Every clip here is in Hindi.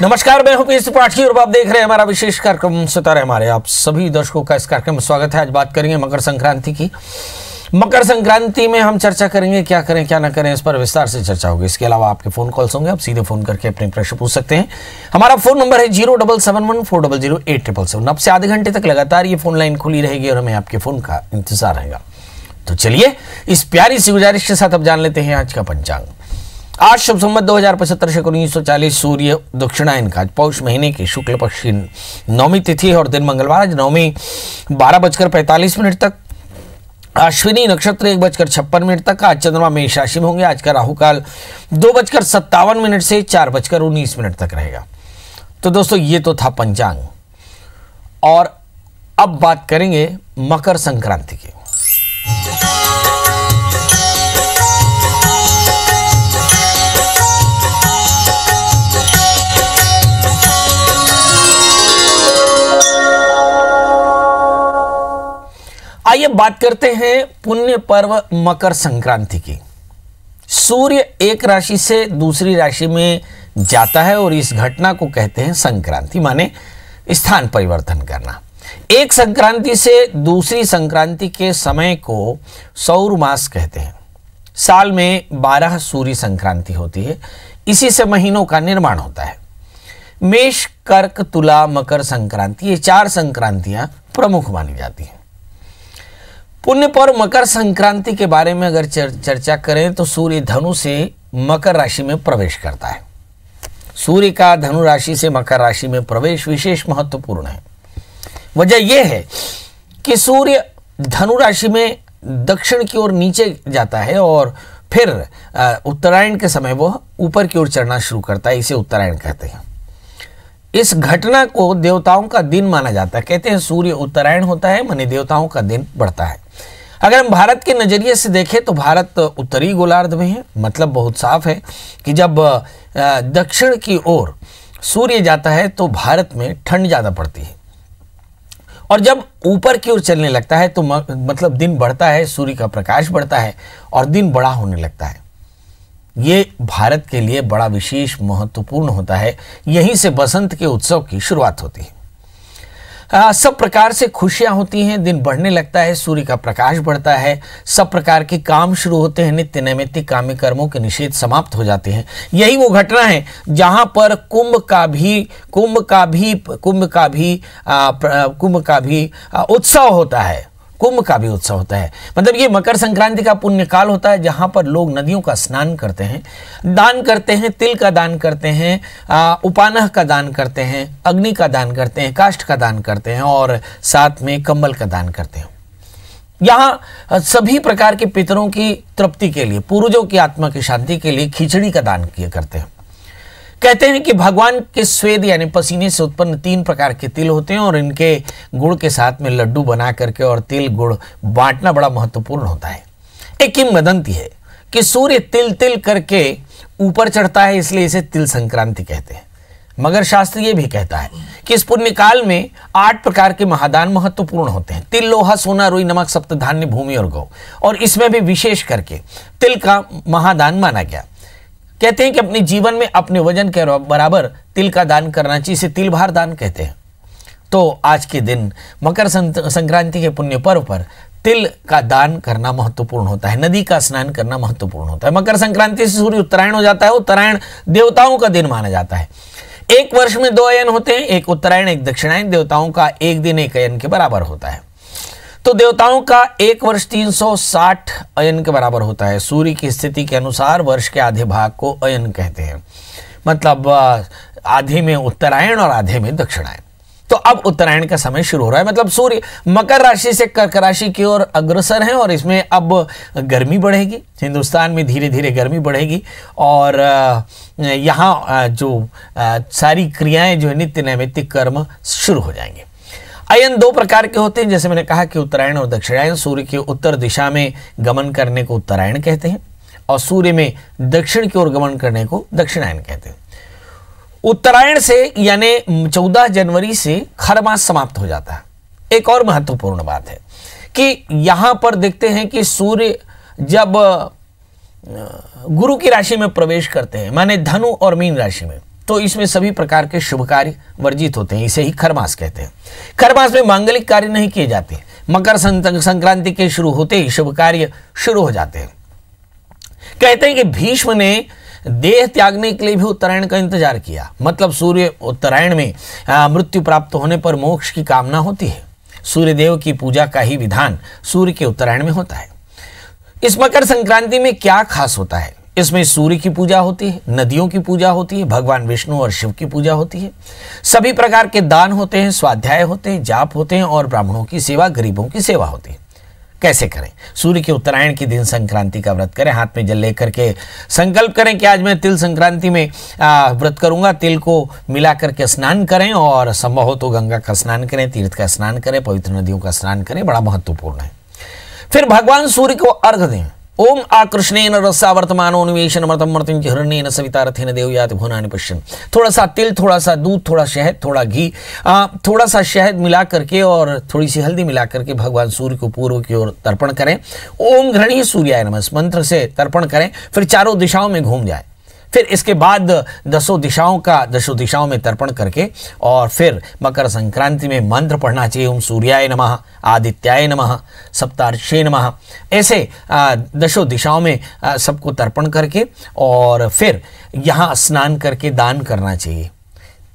नमस्कार, मैं हूं पीएस त्रिपाठी और आप देख रहे हैं हमारा विशेष कार्यक्रम सितारे हमारे। आप सभी दर्शकों का इस कार्यक्रम में स्वागत है। आज बात करेंगे मकर संक्रांति की। मकर संक्रांति में हम चर्चा करेंगे, क्या करें क्या ना करें, इस पर विस्तार से चर्चा होगी। इसके अलावा आपके फोन कॉल्स होंगे, आप सीधे फोन करके अपने प्रश्न पूछ सकते हैं। हमारा फोन नंबर है 07714000877। अब से आधे घंटे तक लगातार ये फोन लाइन खुली रहेगी और हमें आपके फोन का इंतजार रहेगा। तो चलिए इस प्यारी सी गुजारिश के साथ अब जान लेते हैं आज का पंचांग। आज शुभ संवत 2075 से 1940 सूर्य दक्षिणायन का पौष महीने की शुक्ल पक्ष की नौमी तिथि है और दिन मंगलवार। आज नौमी 12:45 तक, अश्विनी नक्षत्र 1:56 तक। आज चंद्रमा मेष राशि में होंगे। आज का राहु काल 2:57 से 4:19 तक रहेगा। तो दोस्तों ये तो था पंचांग और अब बात करेंगे मकर संक्रांति की। आइए बात करते हैं पुण्य पर्व मकर संक्रांति की। सूर्य एक राशि से दूसरी राशि में जाता है और इस घटना को कहते हैं संक्रांति, माने स्थान परिवर्तन करना। एक संक्रांति से दूसरी संक्रांति के समय को सौर मास कहते हैं। साल में 12 सूर्य संक्रांति होती है, इसी से महीनों का निर्माण होता है। मेष, कर्क, तुला, मकर संक्रांति, ये 4 संक्रांतियां प्रमुख मानी जाती हैं। पुण्य पर्व मकर संक्रांति के बारे में अगर चर्चा करें तो सूर्य धनु से मकर राशि में प्रवेश करता है। सूर्य का धनु राशि से मकर राशि में प्रवेश विशेष महत्वपूर्ण है। वजह यह है कि सूर्य धनु राशि में दक्षिण की ओर नीचे जाता है और फिर उत्तरायण के समय वह ऊपर की ओर चढ़ना शुरू करता है। इसे उत्तरायण कहते हैं। इस घटना को देवताओं का दिन माना जाता है। कहते हैं सूर्य उत्तरायण होता है माने देवताओं का दिन बढ़ता है। अगर हम भारत के नजरिए से देखें तो भारत उत्तरी गोलार्ध में है। मतलब बहुत साफ है कि जब दक्षिण की ओर सूर्य जाता है तो भारत में ठंड ज्यादा पड़ती है और जब ऊपर की ओर चलने लगता है तो मतलब दिन बढ़ता है, सूर्य का प्रकाश बढ़ता है और दिन बड़ा होने लगता है। ये भारत के लिए बड़ा विशेष महत्वपूर्ण होता है। यहीं से बसंत के उत्सव की शुरुआत होती है। सब प्रकार से खुशियां होती हैं, दिन बढ़ने लगता है, सूर्य का प्रकाश बढ़ता है, सब प्रकार के काम शुरू होते हैं, नित्य नैमित्तिक काम्य कर्मों के निषेध समाप्त हो जाते हैं। यही वो घटना है जहां पर कुंभ का भी उत्सव होता है। कुंभ का भी उत्सव होता है। मतलब ये मकर संक्रांति का पुण्य काल होता है जहां पर लोग नदियों का स्नान करते हैं, दान करते हैं, तिल का दान करते हैं, उपानह का दान करते हैं, अग्नि का दान करते हैं, काष्ठ का दान करते हैं और साथ में कंबल का दान करते हैं। यहाँ सभी प्रकार के पितरों की तृप्ति के लिए, पूर्वजों की आत्मा की शांति के लिए खिचड़ी का दान किया करते हैं। कहते हैं कि भगवान के स्वेद यानी पसीने से उत्पन्न 3 प्रकार के तिल होते हैं और इनके गुड़ के साथ में लड्डू बना करके और तिल गुड़ बांटना बड़ा महत्वपूर्ण होता है। एक किंवदंती है कि सूर्य तिल तिल करके ऊपर चढ़ता है, इसलिए इसे तिल संक्रांति कहते हैं। मगर शास्त्र ये भी कहता है कि इस पुण्य काल में 8 प्रकार के महादान महत्वपूर्ण होते हैं। तिल, लोहा, सोना, रुई, नमक, सप्त धान्य, भूमि और गौ, और इसमें भी विशेष करके तिल का महादान माना गया। कहते हैं कि अपने जीवन में अपने वजन के बराबर तिल का दान करना चाहिए, इसे तिल भार दान कहते हैं। तो आज के दिन मकर संक्रांति के पुण्य पर्व पर तिल का दान करना महत्वपूर्ण होता है, नदी का स्नान करना महत्वपूर्ण होता है। मकर संक्रांति से सूर्य उत्तरायण हो जाता है। उत्तरायण देवताओं का दिन माना जाता है। एक वर्ष में 2 अयन होते हैं, एक उत्तरायण एक दक्षिणायन। देवताओं का एक दिन एक अयन के बराबर होता है। तो देवताओं का एक वर्ष 360 अयन के बराबर होता है। सूर्य की स्थिति के अनुसार वर्ष के आधे भाग को अयन कहते हैं। मतलब आधे में उत्तरायण और आधे में दक्षिणायन। तो अब उत्तरायण का समय शुरू हो रहा है। मतलब सूर्य मकर राशि से कर्क राशि की ओर अग्रसर है और इसमें अब गर्मी बढ़ेगी। हिंदुस्तान में धीरे धीरे गर्मी बढ़ेगी और यहाँ जो सारी क्रियाएं जो है नित्य नैमित्तिक कर्म शुरू हो जाएंगे। अयन 2 प्रकार के होते हैं, जैसे मैंने कहा कि उत्तरायण और दक्षिणायन। सूर्य के उत्तर दिशा में गमन करने को उत्तरायण कहते हैं और सूर्य में दक्षिण की ओर गमन करने को दक्षिणायन कहते हैं। उत्तरायण से यानी 14 जनवरी से खर मास समाप्त हो जाता है। एक और महत्वपूर्ण बात है कि यहां पर देखते हैं कि सूर्य जब गुरु की राशि में प्रवेश करते हैं, माने धनु और मीन राशि में, तो इसमें सभी प्रकार के शुभ कार्य वर्जित होते हैं, इसे ही खरमास कहते हैं। खरमास में मांगलिक कार्य नहीं किए जाते। मकर संक्रांति के शुरू होते ही शुभ कार्य शुरू हो जाते हैं। कहते हैं कि भीष्म ने देह त्यागने के लिए भी उत्तरायण का इंतजार किया। मतलब सूर्य उत्तरायण में मृत्यु प्राप्त होने पर मोक्ष की कामना होती है। सूर्य देव की पूजा का ही विधान सूर्य के उत्तरायण में होता है। इस मकर संक्रांति में क्या खास होता है? इसमें सूर्य की पूजा होती है, नदियों की पूजा होती है, भगवान विष्णु और शिव की पूजा होती है, सभी प्रकार के दान होते हैं, स्वाध्याय होते हैं, जाप होते हैं और ब्राह्मणों की सेवा, गरीबों की सेवा होती है। कैसे करें? सूर्य के उत्तरायण के दिन संक्रांति का व्रत करें। हाथ में जल लेकर के संकल्प करें कि आज मैं तिल संक्रांति में व्रत करूंगा। तिल को मिला करके स्नान करें और संभव हो तो गंगा का स्नान करें, तीर्थ का स्नान करें, पवित्र नदियों का स्नान करें, बड़ा महत्वपूर्ण है। फिर भगवान सूर्य को अर्घ दें। ओम आकृष्णेन रसा वर्तमानो निवेशन मृतम मृत्युंज हिरण्येन सविता रथेन देवयाति भुवनानि पश्यन्। थोड़ा सा तिल, थोड़ा सा दूध, थोड़ा शहद, थोड़ा घी, थोड़ा सा शहद मिला करके और थोड़ी सी हल्दी मिला करके भगवान सूर्य को पूर्व की ओर तर्पण करें। ओम घृणी सूर्याय नमः इस मंत्र से तर्पण करें। फिर चारों दिशाओं में घूम जाए। फिर इसके बाद दसों दिशाओं में तर्पण करके और फिर मकर संक्रांति में मंत्र पढ़ना चाहिए। ओम सूर्याय नमः, आदित्याय नमः, सप्तार्षे नमः। ऐसे दसों दिशाओं में सबको तर्पण करके और फिर यहाँ स्नान करके दान करना चाहिए।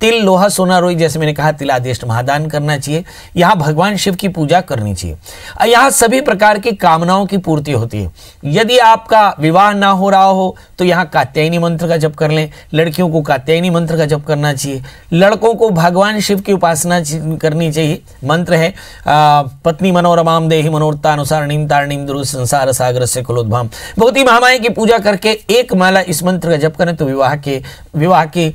तिल, लोहा, सोना, रोई, जैसे मैंने कहा तिलादेष्ट महादान करना चाहिए। यहाँ भगवान शिव की पूजा करनी चाहिए। यहाँ सभी प्रकार की कामनाओं की पूर्ति होती है। यदि आपका विवाह ना हो रहा हो तो यहाँ कात्यायनी मंत्र का जप कर लें। लड़कियों को कात्यायनी मंत्र का जप करना चाहिए। लड़कों को भगवान शिव की उपासना करनी चाहिए। मंत्र है पत्नी मनोरमाम देहि मनोरतानुसारणीम तारणीम दुरु संसार सागर से कुलोद्भाम। भगवती महामाया की पूजा करके एक माला इस मंत्र का जप करें तो विवाह की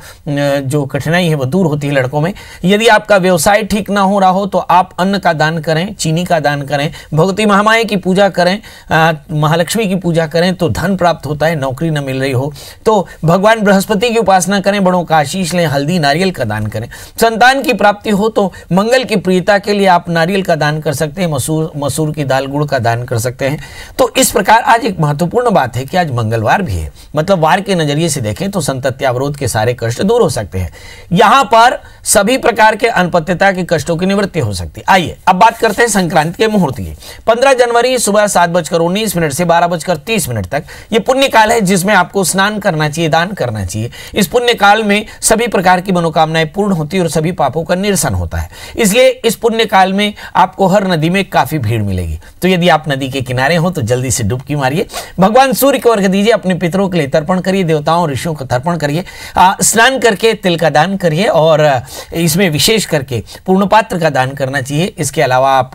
जो कठिनाई है वो दूर होती है लड़कों में। यदि आपका व्यवसाय ठीक ना हो रहा हो तो आप अन्न का दान करें, चीनी का दान करें, भगवती महामाया की पूजा करें, महालक्ष्मी की पूजा करें तो धन प्राप्त होता है। नौकरी न मिल रही हो तो भगवान बृहस्पति की उपासना करें, बड़ों का आशीष लें, हल्दी नारियल का दान करें। संतान की प्राप्ति हो तो मंगल की प्रियता के लिए आप नारियल का दान कर सकते हैं, मसूर की दाल गुड़ का दान कर सकते हैं। तो इस प्रकार आज एक महत्वपूर्ण बात है कि आज मंगलवार भी है। मतलब वार के नजरिए से देखें तो संतत्यावरोध के सारे कष्ट दूर हो सकते हैं। यहां पर सभी प्रकार के अनपत्यता के कष्टों की निवृत्ति हो सकती है। आइए अब बात करते हैं संक्रांति के मुहूर्त की। 15 जनवरी सुबह 7:19 से 12:30 तक ये पुण्य काल है जिसमें आपको स्नान करना चाहिए, दान करना चाहिए। इस पुण्य काल में सभी प्रकार की मनोकामनाएं पूर्ण होती है और सभी पापों का निरसन होता है। इसलिए इस पुण्य काल में आपको हर नदी में काफी भीड़ मिलेगी। तो यदि आप नदी के किनारे हो तो जल्दी से डुबकी मारिए, भगवान सूर्य को अर्घ दीजिए, अपने पितरों के लिए तर्पण करिए, देवताओं ऋषियों को तर्पण करिए, स्नान करके तिल का दान करिए और इसमें विशेष करके पूर्ण पात्र का दान करना चाहिए। इसके अलावा आप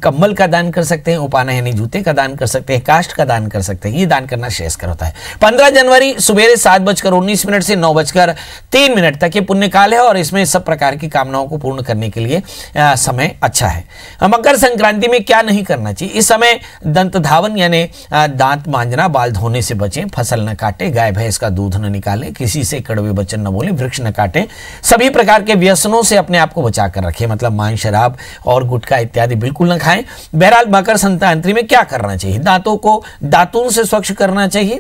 कंबल का दान कर सकते हैं, उपाना यानी जूते का दान कर सकते हैं, काष्ठ का दान कर सकते हैं। ये दान करना श्रेयस्कर होता है। 15 जनवरी सुबह 7:19 से 9:03 तक ये पुण्य काल है और इसमें सब प्रकार की कामनाओं को पूर्ण करने के लिए समय अच्छा है। मकर संक्रांति में क्या नहीं करना चाहिए? इस समय दंत धावन यानी दांत मांजना, बाल धोने से बचें, फसल न काटे, गाय भैंस का दूध न निकालें, किसी से कड़वे वचन न बोले, वृक्ष न काटें, सभी प्रकार के व्यसनों से अपने आप को बचा कर रखें। मतलब मांस, शराब और गुटखा इत्यादि बिल्कुल न खाएं। बहरहाल मकर संक्रांति में क्या करना चाहिए? दांतों को दातुन से स्वच्छ करना चाहिए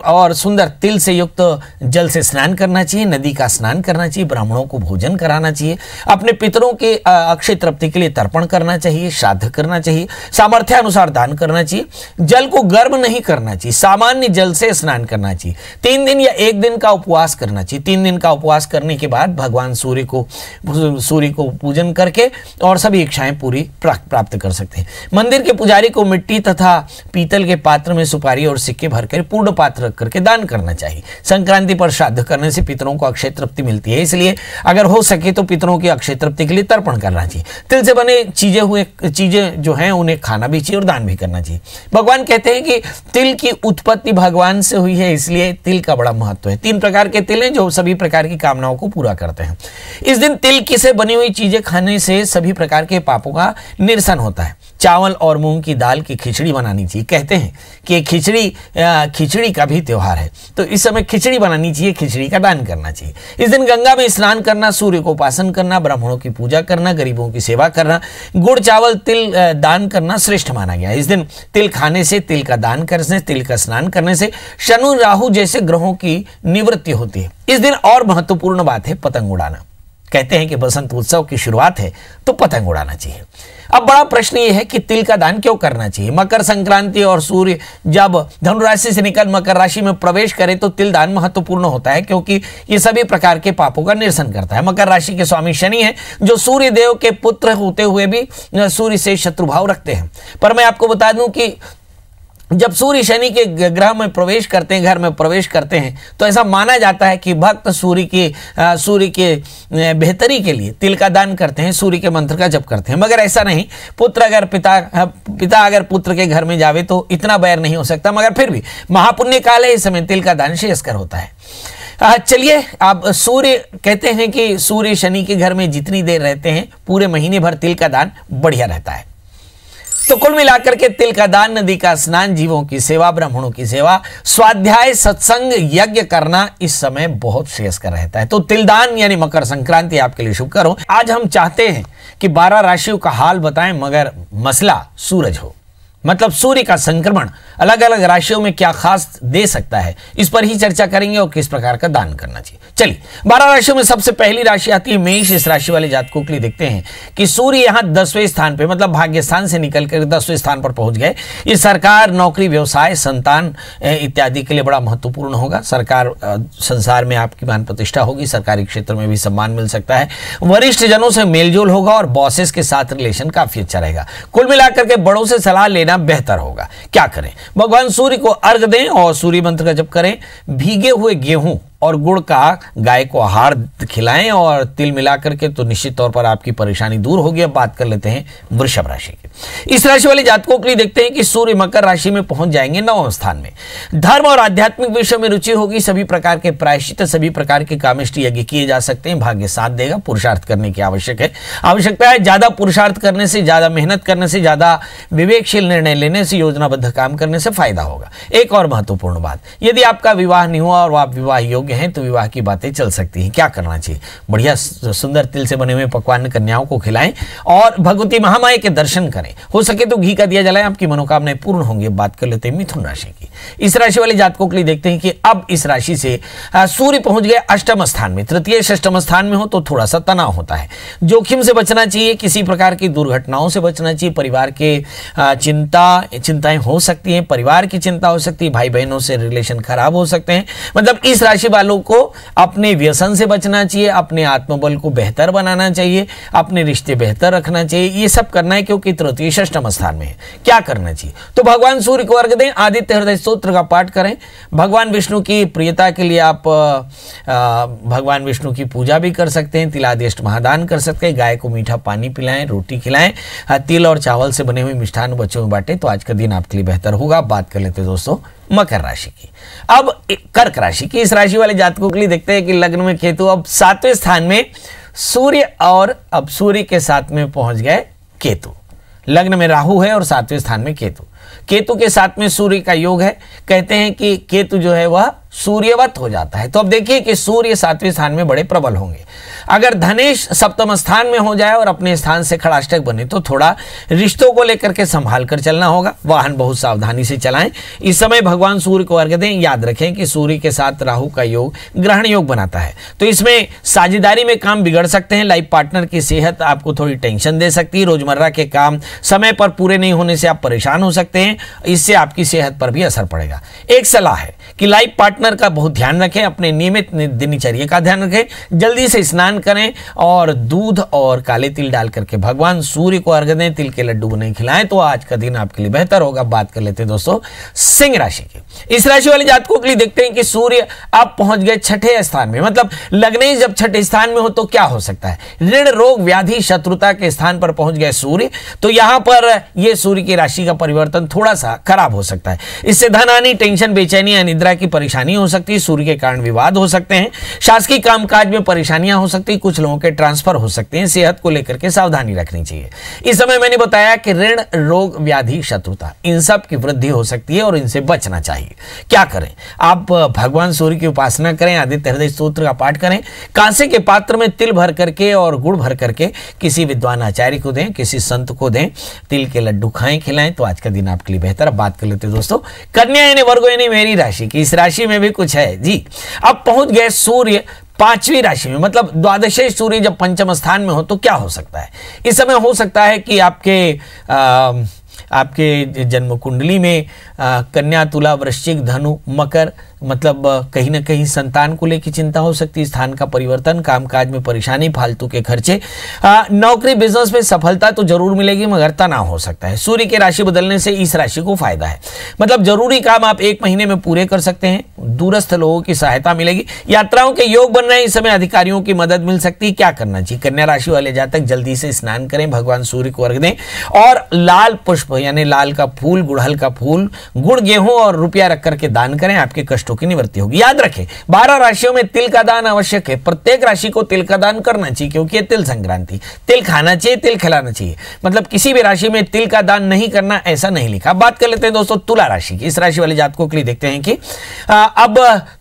और सुंदर तिल से युक्त जल से स्नान करना चाहिए, नदी का स्नान करना चाहिए, ब्राह्मणों को भोजन कराना चाहिए, अपने पितरों के अक्षय तृप्ति के लिए तर्पण करना चाहिए, श्राद्ध करना चाहिए, सामर्थ्य अनुसार दान करना चाहिए। जल को गर्म नहीं करना चाहिए, सामान्य जल से स्नान करना चाहिए। 3 दिन या 1 दिन का उपवास करना चाहिए। 3 दिन का उपवास करने के बाद भगवान सूर्य को पूजन करके और सभी इच्छाएं पूरी प्राप्त कर सकते हैं। मंदिर के पुजारी को मिट्टी तथा पीतल के पात्र में सुपारी और सिक्के भरकर पूर्ण पात्र रख करके दान करना चाहिए। संक्रांति पर श्राद्ध करने से पितरों को अक्षय तृप्ति मिलती है, इसलिए अगर हो सके तो पितरों की अक्षय तृप्ति के लिए तर्पण करना चाहिए। तिल से बने चीजें जो हैं उन्हें खाना भी चाहिए और दान भी करना चाहिए। भगवान कहते हैं कि तिल की उत्पत्ति भगवान से हुई है, इसलिए तिल का बड़ा महत्व है। 3 प्रकार के तिल हैं जो सभी प्रकार की कामनाओं को पूरा करते हैं। इस दिन तिल की से बनी हुई चीजें खाने से सभी प्रकार के पापों का निरसन होता है। चावल और मूंग की दाल की खिचड़ी बनानी चाहिए। कहते हैं कि खिचड़ी का भी त्योहार है, तो इस समय खिचड़ी बनानी चाहिए, खिचड़ी का दान करना चाहिए। इस दिन गंगा में स्नान करना, सूर्य को उपासन करना, ब्राह्मणों की पूजा करना, गरीबों की सेवा करना, गुड़ चावल तिल दान करना श्रेष्ठ माना गया। इस दिन तिल खाने से, तिल का दान करने से, तिल का स्नान करने से शनि राहु जैसे ग्रहों की निवृत्ति होती है। इस दिन और महत्वपूर्ण बात है पतंग उड़ाना। कहते हैं कि बसंत उत्सव की शुरुआत है तो पतंग उड़ाना चाहिए। अब बड़ा प्रश्न यह है कि तिल का दान क्यों करना चाहिए। मकर संक्रांति और सूर्य जब धनु राशि से निकल मकर राशि में प्रवेश करे तो तिल दान महत्वपूर्ण होता है, क्योंकि ये सभी प्रकार के पापों का निरसन करता है। मकर राशि के स्वामी शनि है, जो सूर्य देव के पुत्र होते हुए भी सूर्य से शत्रुभाव रखते हैं। पर मैं आपको बता दूं कि जब सूर्य शनि के ग्रह में प्रवेश करते हैं, घर में प्रवेश करते हैं, तो ऐसा माना जाता है कि भक्त सूर्य के बेहतरी के लिए तिल का दान करते हैं, सूर्य के मंत्र का जप करते हैं। मगर ऐसा नहीं, पिता अगर पुत्र के घर में जावे तो इतना बैर नहीं हो सकता। मगर फिर भी महापुण्य काल है, इस समय तिल का दान श्रेयस्कर होता है। चलिए, आप सूर्य कहते हैं कि सूर्य शनि के घर में जितनी देर रहते हैं, पूरे महीने भर तिल का दान बढ़िया रहता है। तो कुल मिलाकर के तिल का दान, नदी का स्नान, जीवों की सेवा, ब्राह्मणों की सेवा, स्वाध्याय, सत्संग, यज्ञ करना इस समय बहुत श्रेयस्कर रहता है। तो तिल दान यानी मकर संक्रांति आपके लिए शुभकर हो। आज हम चाहते हैं कि 12 राशियों का हाल बताएं, मगर मसला सूरज हो, मतलब सूर्य का संक्रमण अलग अलग राशियों में क्या खास दे सकता है, इस पर ही चर्चा करेंगे और किस प्रकार का दान करना चाहिए। चलिए, 12 राशियों में सबसे पहली राशि आती है मेष। इस राशि वाले जातकों के लिए देखते हैं कि सूर्य यहां 10वें स्थान पे, मतलब भाग्य स्थान से निकलकर 10वें स्थान पर पहुंच गए। ये सरकार, नौकरी, व्यवसाय, संतान इत्यादि के लिए बड़ा महत्वपूर्ण होगा। सरकार संसार में आपकी मान प्रतिष्ठा होगी, सरकारी क्षेत्र में भी सम्मान मिल सकता है। वरिष्ठ जनों से मेलजोल होगा और बॉसेस के साथ रिलेशन काफी अच्छा रहेगा। कुल मिलाकर के बड़ों से सलाह लेना बेहतर होगा। क्या करें? भगवान सूर्य को अर्घ दें और सूर्य मंत्र का जप करें। भीगे हुए गेहूं और गुड़ का गाय को आहार खिलाएं और तिल मिलाकर के, तो निश्चित तौर पर आपकी परेशानी दूर होगी। अब बात कर लेते हैं वृषभ राशि की। इस राशि वाले जातकों के लिए देखते हैं कि सूर्य मकर राशि में पहुंच जाएंगे 9वें स्थान में। धर्म और आध्यात्मिक विषय में रुचि होगी। सभी प्रकार के प्रायश्चित, सभी प्रकार के कामिष्ट यज्ञ किए जा सकते हैं। भाग्य साथ देगा। पुरुषार्थ करने की आवश्यकता है। ज्यादा पुरुषार्थ करने से, ज्यादा मेहनत करने से, ज्यादा विवेकशील निर्णय लेने से, योजनाबद्ध काम करने से फायदा होगा। एक और महत्वपूर्ण बात, यदि आपका विवाह नहीं हुआ और आप विवाह योग्य हैं तो विवाह की बातें चल सकती हैं। क्या करना चाहिए? बढ़िया सुंदर तिल से बने हुए पकवान कन्याओं को खिलाएं और भगवती महामाई के दर्शन करें। हो सके तो घी का दिया जलाएं, आपकी मनोकामनाएं पूर्ण होंगी। बात कर लेते हैं मिथुन राशि की। इस राशि वाले जातकों के लिए देखते हैं कि अब इस राशि से सूर्य पहुंच गए अष्टम स्थान में। तृतीय षष्टम स्थान में हो तो थोड़ा सा तनाव होता है। जोखिम से बचना चाहिए, किसी प्रकार की दुर्घटनाओं से बचना चाहिए। परिवार के चिंताएं हो सकती हैं, परिवार की चिंता हो सकती है, भाई बहनों से रिलेशन खराब हो सकते हैं। मतलब इस राशि वालों को अपने व्यसन से बचना चाहिए, अपने आत्मबल को बेहतर बनाना चाहिए, अपने रिश्ते बेहतर रखना चाहिए। ये सब करना है क्योंकि तृतीय षष्टम स्थान में है। क्या करना चाहिए? तो भगवान सूर्य को अर्घ दें, आदित्य हृदय स्तोत्र का पाठ करें। भगवान विष्णु की प्रियता के लिए आप भगवान विष्णु की पूजा भी कर सकते हैं। तिलादेष्ट महादान कर सकते हैं। गाय को मीठा पानी पिलाएं, रोटी खिलाएं। तिल और चावल से बने हुए मिष्ठान बच्चों में बांटें तो आज का दिन आपके लिए बेहतर होगा। बात कर लेते हैं दोस्तों मकर राशि की। अब कर्क राशि की। इस राशि वाले जातकों के लिए देखते हैं कि लग्न में केतु, अब 7वें स्थान में सूर्य और अब सूर्य के साथ में पहुंच गए केतु। लग्न में राहु है और 7वें स्थान में केतु। केतु के साथ में सूर्य का योग है। कहते हैं कि केतु जो है वह सूर्यवत हो जाता है। तो अब देखिए कि सूर्य 7वें स्थान में बड़े प्रबल होंगे। अगर धनेश सप्तम स्थान में हो जाए और अपने स्थान से खड़ाष्टक बने तो थोड़ा रिश्तों को लेकर के संभाल कर चलना होगा। वाहन बहुत सावधानी से चलाएं। इस समय भगवान सूर्य को अर्घ्य दें। याद रखें कि सूर्य के साथ राहु का योग ग्रहण योग बनाता है, तो इसमें साझेदारी में काम बिगड़ सकते हैं। लाइफ पार्टनर की सेहत आपको थोड़ी टेंशन दे सकती है। रोजमर्रा के काम समय पर पूरे नहीं होने से आप परेशान हो सकते हैं। इससे आपकी सेहत पर भी असर पड़ेगा। एक सलाह है कि लाइफ पार्टनर का बहुत ध्यान रखें, अपने नियमित दिनचर्या का ध्यान रखें। जल्दी से स्नान करें और दूध और काले तिल डाल करके भगवान सूर्य को अर्घ्य दें। तिल के लड्डू बने खिलाएं तो आज का दिन आपके लिए बेहतर होगा। बात कर लेते हैं दोस्तों सिंह राशि की। इस राशि वाले जातकों के लिए देखते हैं कि सूर्य अब पहुंच गए 6ठे स्थान में। मतलब लग्नेश जब 6ठे स्थान में हो तो क्या हो सकता है? ऋण, रोग, व्याधि, शत्रुता के स्थान पर पहुंच गए सूर्य। तो यहां पर यह सूर्य की राशि का परिवर्तन थोड़ा सा खराब हो सकता है। इससे धन हानि, टेंशन, बेचैनी, अनिद्रा की परेशानी परेशानी हो सकती है, सूर्य के कारण विवाद हो सकते हैं, शासकीय कामकाज में परेशानियां हो सकती है, कुछ लोगों के ट्रांसफर हो सकते हैं, सेहत को लेकर के सावधानी रखनी चाहिए। इस समय मैंने बताया कि ऋण, रोग, व्याधि, शत्रुता, इन सब की वृद्धि हो सकती है और इनसे बचना चाहिए। क्या करें? आप भगवान सूर्य की उपासना करें, आदित्य हृदय स्तोत्र का पाठ करें, कांसे के पात्र में तिल भर करके और गुड़ भर करके किसी विद्वान आचार्य को दें, किसी संत को दें, तिल के लड्डू खाएं, खिलाएं, तो आज का दिन आपके लिए बेहतर। अब बात कर लेते हैं दोस्तों कन्या यानी वर्गो यानी मेरी राशि की। इस राशि में भी कुछ है जी। अब पहुंच गए सूर्य 5वीं राशि में, मतलब द्वादशे सूर्य जब पंचम स्थान में हो तो क्या हो सकता है? इस समय हो सकता है कि आपके जन्म कुंडली में कन्या, तुला, वृश्चिक, धनु, मकर, मतलब कहीं ना कहीं संतान को लेकर चिंता हो सकती है, स्थान का परिवर्तन, कामकाज में परेशानी, फालतू के खर्चे, नौकरी बिजनेस में सफलता तो जरूर मिलेगी मगर तनाव हो सकता है। सूर्य की राशि बदलने से इस राशि को फायदा है, मतलब जरूरी काम आप 1 महीने में पूरे कर सकते हैं, दूरस्थ लोगों की सहायता मिलेगी, यात्राओं के योग बन रहे हैं, इस समय अधिकारियों की मदद मिल सकती है। क्या करना चाहिए? कन्या राशि वाले जातक जल्दी से स्नान करें, भगवान सूर्य को अर्घ दें और लाल पुष्प यानी लाल का फूल, गुड़हल का फूल, गुड़, गेहूं और रुपया रख करके दान करें, आपके कष्टों की निवृत्ति होगी। याद रखें 12 राशियों में तिल का दान आवश्यक है, प्रत्येक राशि को तिल का दान करना चाहिए क्योंकि तिल संक्रांति, तिल खाना चाहिए, तिल खिलाना चाहिए, मतलब किसी भी राशि में तिल का दान नहीं करना ऐसा नहीं लिखा। बात कर लेते हैं दोस्तों तुला राशि की। इस राशि वाले जातकों के लिए देखते हैं कि अब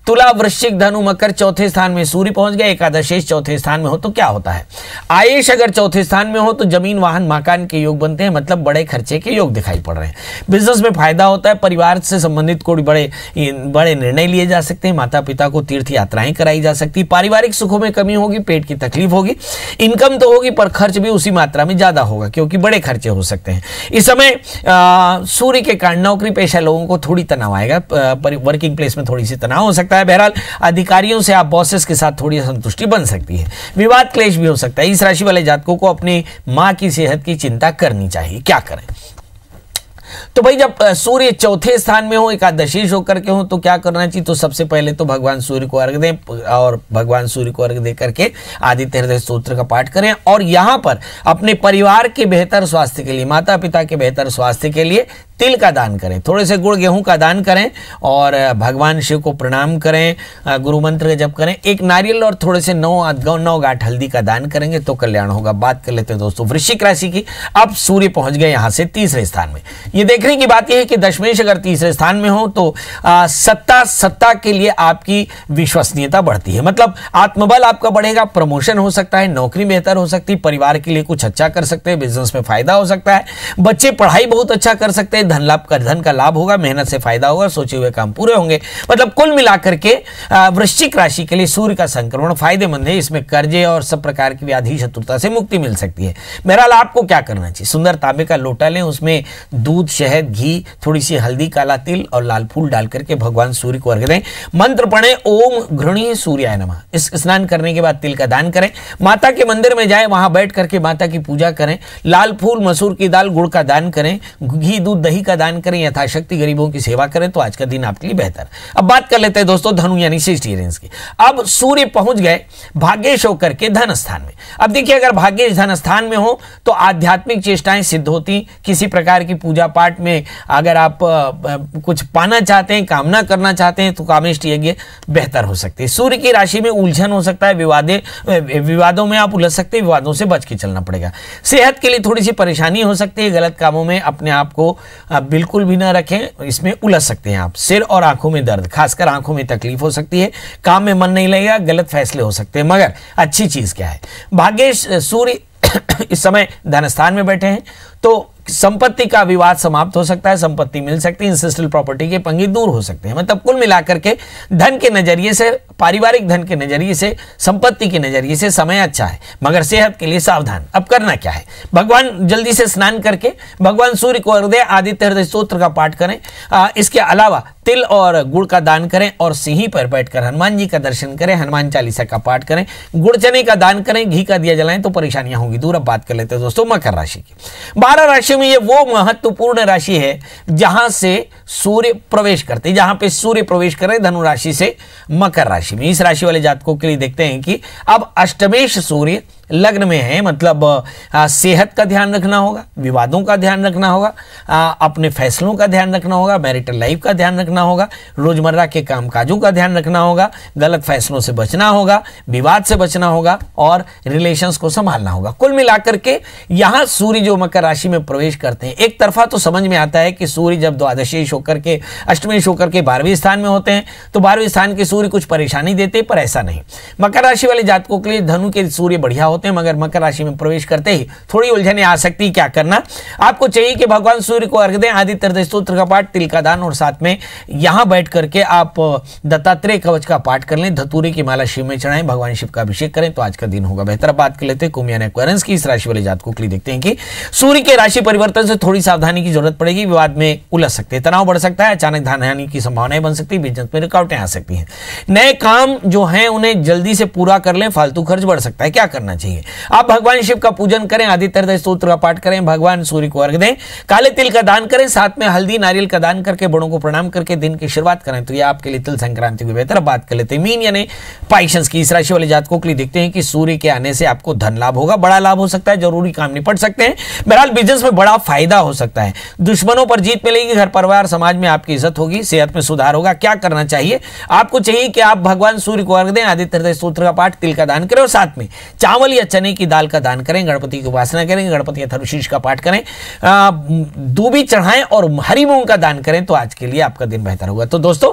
तुला, वृश्चिक, धनु, मकर चौथे स्थान में सूर्य पहुंच गए, एकादश शेष चौथे स्थान में हो तो क्या होता है? आयुष अगर चौथे स्थान में हो तो जमीन, वाहन, मकान के योग बनते हैं, मतलब बड़े खर्चे के योग दिखाई पड़ रहे हैं। बिजनेस में फायदा होता है, परिवार से संबंधित कोई बड़े निर्णय लिए जा सकते हैं, माता पिता को तीर्थ यात्राएं कराई जा सकती, पारिवारिक सुखों में कमी होगी, पेट की तकलीफ होगी, इनकम तो होगी पर खर्च भी उसी मात्रा में ज्यादा होगा क्योंकि बड़े खर्चे हो सकते हैं। इस समय सूर्य के कारण नौकरी पेशा लोगों को थोड़ी तनाव आएगा, वर्किंग प्लेस में थोड़ी सी तनाव हो सकता है। बहरहाल अधिकारियों से आप बॉसेस के साथ थोड़ी संतुष्टि बन सकती है, विवाद क्लेश भी हो सकता है। इस राशि वाले जातकों को अपनी मां की सेहत की चिंता करनी चाहिए। क्या करें? तो भाई जब सूर्य चौथे स्थान में हो, एकादशी होकर के हो तो क्या करना चाहिए? तो सबसे पहले तो भगवान सूर्य को अर्घ दें और भगवान सूर्य को अर्घ दे करके आदित्य हृदय स्तोत्र का पाठ करें और यहां पर अपने परिवार के बेहतर स्वास्थ्य के लिए, माता पिता के बेहतर स्वास्थ्य के लिए तिल का दान करें, थोड़े से गुड़ गेहूं का दान करें और भगवान शिव को प्रणाम करें, गुरु मंत्र का जप करें, एक नारियल और थोड़े से 9 गांठ हल्दी का दान करेंगे तो कल्याण होगा। बात कर लेते हैं दोस्तों वृश्चिक राशि की। अब सूर्य पहुंच गए यहां से तीसरे स्थान में। ये देखने की बात यह है कि दशमेश अगर तीसरे स्थान में हो तो सत्ता के लिए आपकी विश्वसनीयता बढ़ती है, मतलब आत्मबल आपका बढ़ेगा, प्रमोशन हो सकता है, नौकरी बेहतर हो सकती है, परिवार के लिए कुछ अच्छा कर सकते हैं, बिजनेस में फायदा हो सकता है, बच्चे पढ़ाई बहुत अच्छा कर सकते हैं, धन का लाभ होगा, मेहनत से फायदा होगा, सोचे हुए काम पूरे होंगे। मतलब कुल मिलाकर के वृश्चिक राशि के लिए सूर्य का संक्रमण फायदेमंद है। इसमें कर्जे और सब प्रकार की व्याधि शत्रुता से मुक्ति मिल सकती है। बहरहाल आपको क्या करना चाहिए? सुंदर तांबे का लोटा लें, उसमें दूध, शहद, घी, थोड़ी सी हल्दी, काला तिल और लाल फूल डाल करके भगवान सूर्य को अर्घ दें, मंत्र पढ़ें, ओम घृणी सूर्याय नमः। इस स्नान करने के बाद तिल का दान करें, माता के मंदिर में जाएं, वहां बैठ करके माता की पूजा करें, लाल फूल, मसूर की दाल, गुड़ का दान करें, घी, दूध, दही का दान करें, यथाशक्ति गरीबों की सेवा करें तो आज का दिन आपके लिए बेहतर। अब बात कर लेते हैं दोस्तों धनु यानी सिस्टीरियंस की। अब सूर्य पहुंच गए भाग्येश होकर के धन स्थान में। अब देखिए अगर भाग्येश धन स्थान में हो तो आध्यात्मिक चेष्टाएं सिद्ध होती, किसी प्रकार की पूजा पाठ में अगर आप कुछ पाना चाहते हैं, कामना करना चाहते हैं तो कामेष्टि यज्ञ बेहतर हो सकती है। सूर्य की राशि में उलझन हो सकता है, विवादों में आप उलझ सकते हैं, विवादों से बच के चलना पड़ेगा। सेहत के लिए थोड़ी सी परेशानी हो सकती है, गलत कामों में अपने आप को बिल्कुल भी ना रखें, इसमें उलझ सकते हैं आप। सिर और आंखों में दर्द, खासकर आंखों में तकलीफ हो सकती है, काम में मन नहीं लगेगा, गलत फैसले हो सकते हैं। मगर अच्छी चीज क्या है, भाग्येश सूर्य इस समय धन स्थान में बैठे हैं तो संपत्ति का विवाद समाप्त हो सकता है, संपत्ति मिल सकती है, इंसेस्ट्रियल प्रॉपर्टी के पंगे दूर हो सकते हैं। मतलब कुल मिलाकर के धन के नजरिए से, पारिवारिक धन के नजरिए से, संपत्ति के नजरिए से समय अच्छा है, मगर सेहत के लिए सावधान। अब करना क्या है? भगवान जल्दी से स्नान करके भगवान सूर्य को अर्घ दें, आदित्य हृदय स्तोत्र का पाठ करें, इसके अलावा तिल और गुड़ का दान करें और सिंही पर बैठकर हनुमान जी का दर्शन करें, हनुमान चालीसा का पाठ करें, गुड़ चने का दान करें, घी का दिया जलाएं तो परेशानियां होंगी दूर। अब बात कर लेते हैं दोस्तों मकर राशि की। 12 राशि में ये वो महत्वपूर्ण राशि है जहां से सूर्य प्रवेश करते, जहां पे सूर्य प्रवेश करे धनु राशि से मकर राशि में। इस राशि वाले जातकों के लिए देखते हैं कि अब अष्टमेश सूर्य लग्न में हैं, मतलब सेहत का ध्यान रखना होगा, विवादों का ध्यान रखना होगा, अपने फैसलों का ध्यान रखना होगा, मैरिटल लाइफ का ध्यान रखना होगा, रोजमर्रा के कामकाजों का ध्यान रखना होगा, गलत फैसलों से बचना होगा, विवाद से बचना होगा और रिलेशंस को संभालना होगा। कुल मिलाकर के यहां सूर्य जो मकर राशि में प्रवेश करते हैं, एक तरफा तो समझ में आता है कि सूर्य जब द्वादशीश होकर के, अष्टमेश होकर के 12वें स्थान में होते हैं तो 12वें स्थान के सूर्य कुछ परेशानी देते हैं, पर ऐसा नहीं। मकर राशि वाले जातकों के लिए धनु के सूर्य बढ़िया होते हैं, मगर मकर राशि में प्रवेश करते ही थोड़ी उलझने आ सकती है। क्या करना आपको चाहिए कि भगवान सूर्य को अर्घ दें, आदित्य हृदय स्तोत्र का पाठ, तिल का दान और साथ में यहां बैठ करके आप दत्तात्रेय कवच का पाठ कर लें, धतूरे की माला शिव में चढ़ाएं, भगवान शिव का अभिषेक करें तो आज का दिन होगा बेहतर। बात कर लेते हैं कुंभ यानी एक्वेरियंस की। इस राशि वाले जातकों के लिए देखते हैं कि सूर्य के राशि परिवर्तन से थोड़ी सावधानी की जरूरत पड़ेगी, विवाद में उलझ सकते हैं, तनाव बढ़ सकता है, अचानक धन हानि की संभावनाएं बन सकती है, बिजनेस में रुकावटें आ सकती हैं, नए काम जो हैं उन्हें जल्दी से पूरा कर लें, फालतू खर्च बढ़ सकता है। क्या करना चाहिए, आप भगवान शिव का पूजन करें, आदित्य हृदय स्तोत्र का पाठ करें, भगवान सूर्य को अर्घ दें, काले तिल का दान करें, साथ में हल्दी नारियल का दान करके बड़ों को प्रणाम करके दिन की शुरुआत करें तो यह आपके लिए तिल संक्रांति की बेहतर। बात कर लेते हैं मीन यानी पाइशंस की। इस राशि वाले जातकों के लिए देखते हैं कि सूर्य के आने से आपको धन लाभ होगा, बड़ा लाभ हो सकता है, जरूरी काम निपट सकते हैं, बहरहाल बिजनेस में बड़ा फायदा हो सकता है, दुश्मनों पर जीत मिलेगी, घर परिवार समाज में आपकी इज्जत होगी, सेहत में सुधार होगा। क्या करना चाहिए, आपको चाहिए कि आप भगवान सूर्य को अर्घ दें, आदित्य हृदय स्तोत्र का पाठ, तिल का दान करें और साथ में चावल या चने की दाल का दान करें, गणपति की उपासना करें, गणपति अथर्वशीर्ष का पाठ करें, दूबी चढ़ाएं और हरी मूंग का दान करें तो आज के लिए आपका दिन बेहतर होगा। तो दोस्तों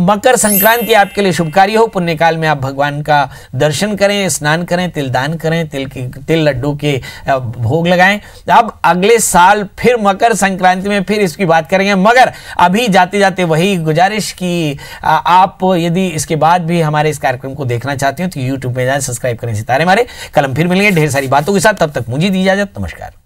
मकर संक्रांति आपके लिए शुभकारी हो। पुण्य काल में आप भगवान का दर्शन करें, स्नान करें, तिल दान करें, तिल लड्डू के भोग लगाएं। अब अगले साल फिर मकर संक्रांति में फिर इसकी बात करेंगे, मगर अभी जाते जाते वही गुजारिश की आप यदि इसके बाद भी हमारे इस कार्यक्रम को देखना चाहते हो तो यूट्यूब में जाए, सब्सक्राइब करें सितारे मारे। कल हम फिर मिलेंगे ढेर सारी बातों के साथ, तब तक मुझे दी इजाजत, नमस्कार।